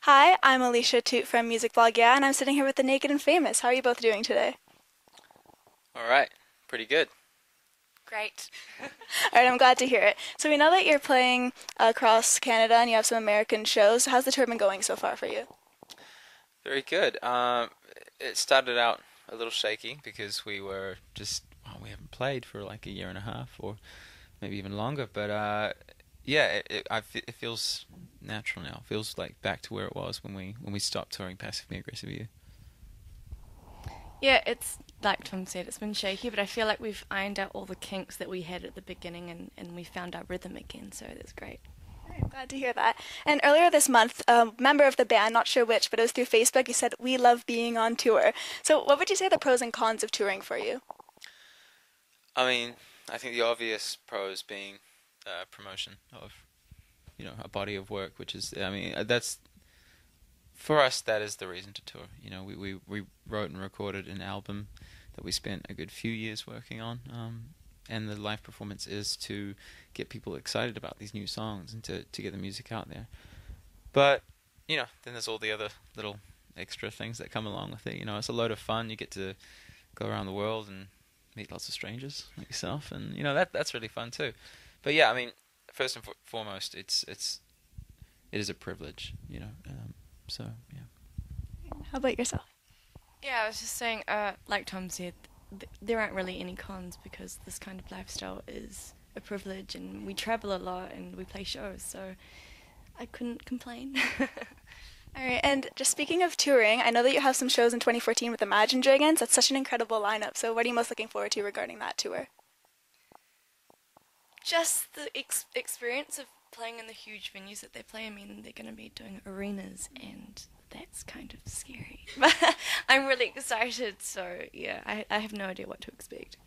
Hi, I'm Alicia Toot from Music Blog Yeah, and I'm sitting here with the Naked and Famous. How are you both doing today? All right, pretty good. Great. All right, I'm glad to hear it. So we know that you're playing across Canada and you have some American shows. How's the tour been going so far for you? Very good. It started out a little shaky because we were just we haven't played for like a year and a half or maybe even longer. But yeah, it feels natural now. It feels like back to where it was when we stopped touring Passively Aggressive You. Yeah, it's like Tom said, it's been shaky, but I feel like we've ironed out all the kinks that we had at the beginning and we found our rhythm again, so that's great. I'm glad to hear that. And earlier this month, a member of the band, not sure which, but it was through Facebook, he said, "We love being on tour." So what would you say are the pros and cons of touring for you? I mean, I think the obvious pros being promotion of a body of work, which is that's for us, that is the reason to tour. We wrote and recorded an album that we spent a good few years working on, and the live performance is to get people excited about these new songs and to get the music out there. But, then there's all the other little extra things that come along with it. It's a load of fun. You get to go around the world and meet lots of strangers like yourself, and, that's really fun too. But yeah, I mean, first and foremost, it is a privilege, so, yeah. How about yourself? Yeah, I was just saying, like Tom said, there aren't really any cons because this kind of lifestyle is a privilege and we travel a lot and we play shows, so I couldn't complain. All right, and just speaking of touring, I know that you have some shows in 2014 with Imagine Dragons. That's such an incredible lineup. So what are you most looking forward to regarding that tour? Just the experience of playing in the huge venues that they play. I mean, they're going to be doing arenas, and that's kind of scary. But I'm really excited, so yeah, I have no idea what to expect.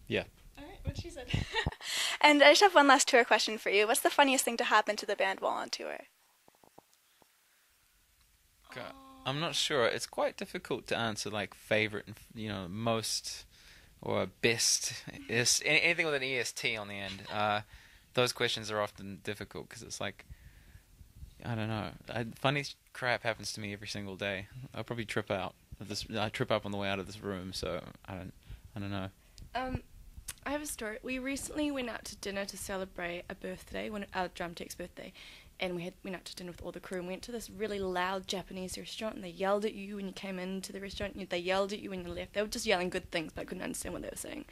Yeah. All right, what she said. And I just have one last tour question for you. What's the funniest thing to happen to the band while on tour? God, I'm not sure. It's quite difficult to answer like favorite and most or best is anything with an est on the end. Those questions are often difficult because it's like I don't know. Funny crap happens to me every single day. I'll probably trip out of this. I trip up on the way out of this room, so I don't know. Um, I have a story. We recently went out to dinner to celebrate a birthday, our drum tech's birthday, and went out to dinner with all the crew. And we went to this really loud Japanese restaurant, and they yelled at you when you came into the restaurant. And they yelled at you when you left. They were just yelling good things, but I couldn't understand what they were saying.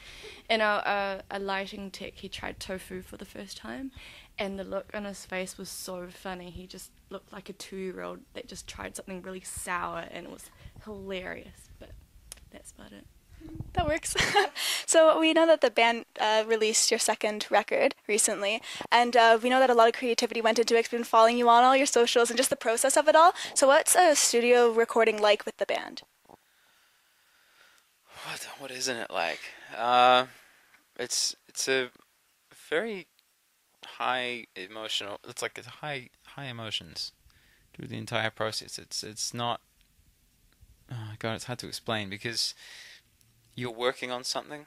And our lighting tech, he tried tofu for the first time, and the look on his face was so funny. He just looked like a 2-year-old that just tried something really sour, and it was hilarious. But that's about it. That works. So we know that the band released your second record recently, and we know that a lot of creativity went into it. It's been following you on all your socials and just the process of it all. So what's a studio recording like with the band? What isn't it like? It's a very high emotional. It's like it's high emotions through the entire process. It's not. Oh God, it's hard to explain because you're working on something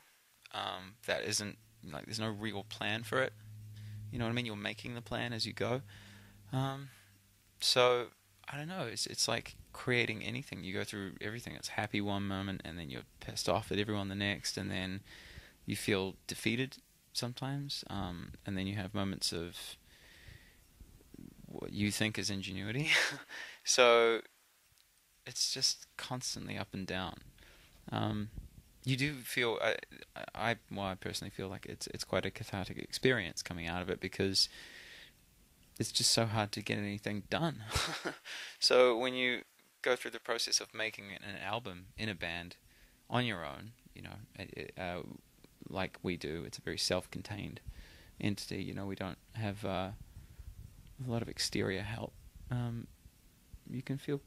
that isn't like there's no real plan for it. You know what I mean? You're making the plan as you go. So I don't know. It's like creating anything. You go through everything. It's happy one moment, and then you're pissed off at everyone the next, and then you feel defeated sometimes, and then you have moments of what you think is ingenuity. So it's just constantly up and down. You do feel I personally feel like it's quite a cathartic experience coming out of it because it's just so hard to get anything done. So when you go through the process of making an album in a band on your own, like we do, it's a very self-contained entity. We don't have a lot of exterior help. You can feel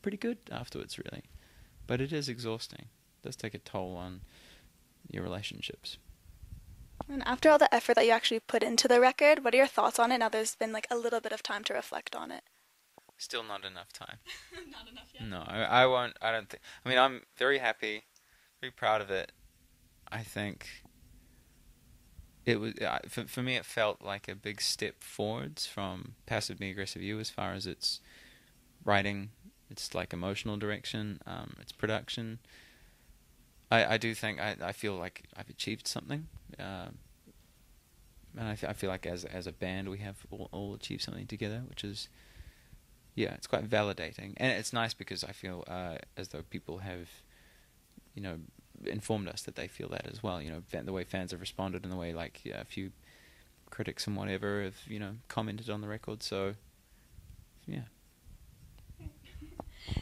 pretty good afterwards, really, but it is exhausting. It does take a toll on your relationships. And after all the effort that you actually put into the record, what are your thoughts on it now there's been like a little bit of time to reflect on it? Still not enough time. Not enough yet. No, I won't. I don't think. I mean, I'm very happy, very proud of it. I think it was for me. It felt like a big step forwards from Passive Me Aggressive You as far as its writing, its like emotional direction, its production. I do think I feel like I've achieved something, and I feel like as a band we have all achieved something together, which is it's quite validating, and it's nice because I feel as though people have informed us that they feel that as well. The way fans have responded and the way like a few critics and whatever have commented on the record. So yeah.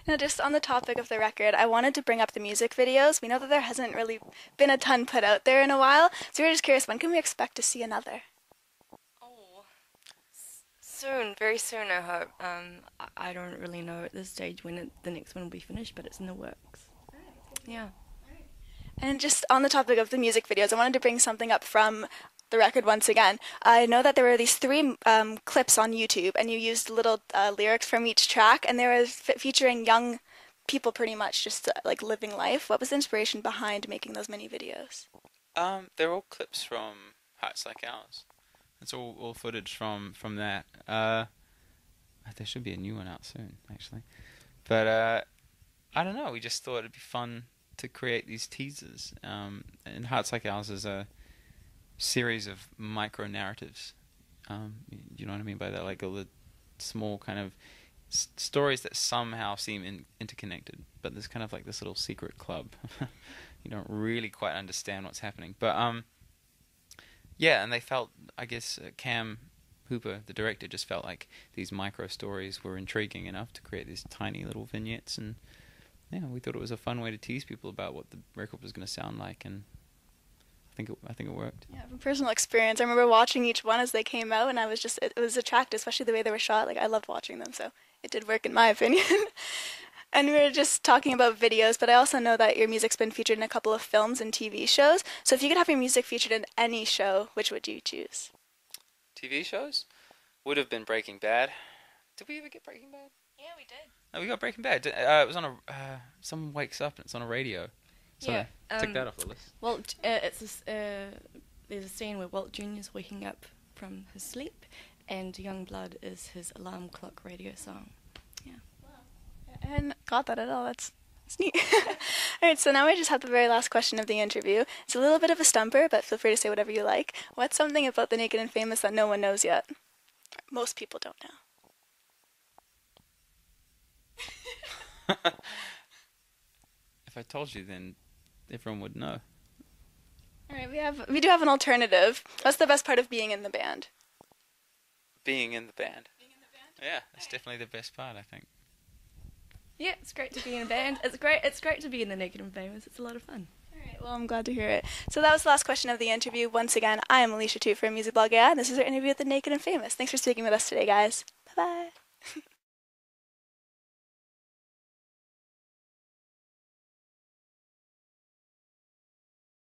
Now, just on the topic of the record, I wanted to bring up the music videos. We know that there hasn't really been a ton put out there in a while, so we're just curious, when can we expect to see another? Oh, soon, very soon, I hope. I don't really know at this stage when the next one will be finished, but it's in the works. Yeah. And just on the topic of the music videos, I wanted to bring something up from the record once again. I know that there were these 3 clips on YouTube, and you used little lyrics from each track, and they were featuring young people pretty much just like living life. What was the inspiration behind making those mini videos? They're all clips from Hearts Like Ours. It's all footage from that. There should be a new one out soon, actually. But I don't know. We just thought it'd be fun to create these teasers. And Hearts Like Ours is a series of micro narratives. You know what I mean by that? Like all the small kind of stories that somehow seem interconnected, but there's kind of like this little secret club. You don't really quite understand what's happening, but and they felt, I guess, Cam Hooper, the director, just felt like these micro stories were intriguing enough to create these tiny little vignettes, and we thought it was a fun way to tease people about what the record was going to sound like, and I think it worked. Yeah, from personal experience, I remember watching each one as they came out, and it was attractive, especially the way they were shot. Like, I loved watching them, so it did work in my opinion. And we were just talking about videos, but I also know that your music's been featured in a couple of films and TV shows. So if you could have your music featured in any show, which would you choose? TV shows? Would have been Breaking Bad. Did we ever get Breaking Bad? Yeah, we did. Oh, we got Breaking Bad. It was on someone wakes up and it's on a radio. So take that off the list. Walt, there's a scene where Walt Jr. is waking up from his sleep, and Youngblood is his alarm clock radio song. Yeah. Wow. I hadn't got that at all. That's neat. All right, so now we just have the very last question of the interview. It's a little bit of a stumper, but feel free to say whatever you like. What's something about the Naked and Famous that no one knows yet? Most people don't know. If I told you, then everyone would know. All right, we do have an alternative. What's the best part of being in the band? Being in the band. Being in the band? Yeah, that's definitely the best part, I think. Yeah, it's great to be in a band. It's great to be in the Naked and Famous. It's a lot of fun. All right, well, I'm glad to hear it. So that was the last question of the interview. Once again, I am Alicia Tu from Music Blog, and this is our interview with the Naked and Famous. Thanks for speaking with us today, guys. Bye-bye.